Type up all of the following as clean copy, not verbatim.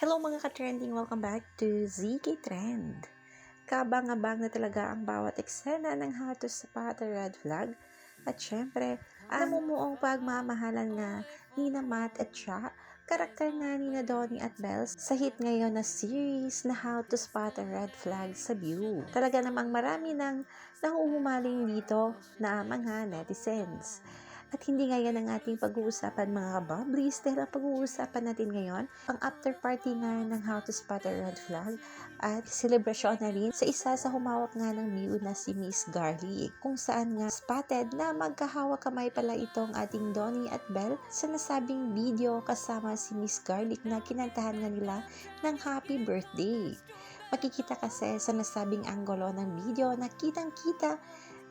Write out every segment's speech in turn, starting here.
Hello mga ka-trending! Welcome back to ZK Trend. Kabang-abang na talaga ang bawat eksena ng How to Spot a Red Flag at syempre, ang namumuong pagmamahalan nga ni na Matt at Cha, karakter nga ni na Donnie at Belle sa hit ngayon na series na How to Spot a Red Flag sa View. Talaga namang marami nang nanguhumaling dito na mga netizens. At hindi ngayon ang ating pag-uusapan mga kabubblies dahil ang pag-uusapan natin ngayon ang after party nga ng How to Spot a Red Flag at selebrasyon na rin sa isa sa humawak nga ng View na si Miss Garlic kung saan nga spotted na magkahawak kamay pala itong ating Donnie at Belle sa nasabing video kasama si Miss Garlic na kinantahan nga nila ng happy birthday. Makikita kasi sa nasabing anggulo ng video na kitang-kita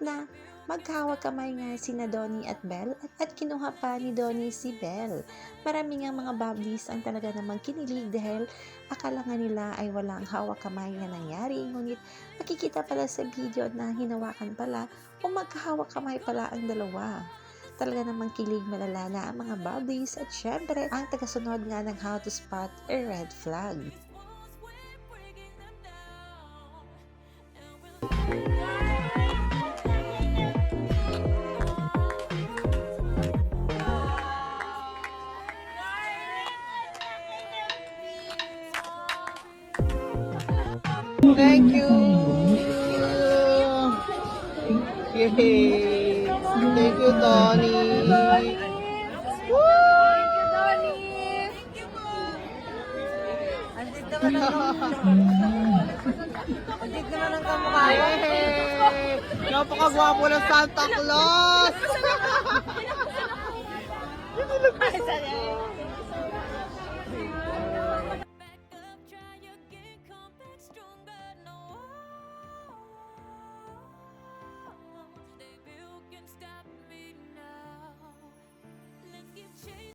na magkahawak kamay nga sina Donnie at Belle at kinuha pa ni Donnie si Belle. Marami nga mga bubblies ang talaga namang kinilig dahil akala nga nila ay walang hawak kamay na nangyari. Ngunit makikita pala sa video na hinawakan pala o magkahawak kamay pala ang dalawa. Talaga namang kilig malala na ang mga bubblies at syempre ang tagasunod nga ng How to Spot a Red Flag. Thank you. Yay. Thank you, Donnie. Woo! Andito naman ang kamukha. Yay! Napakagwapo ng Santa Claus!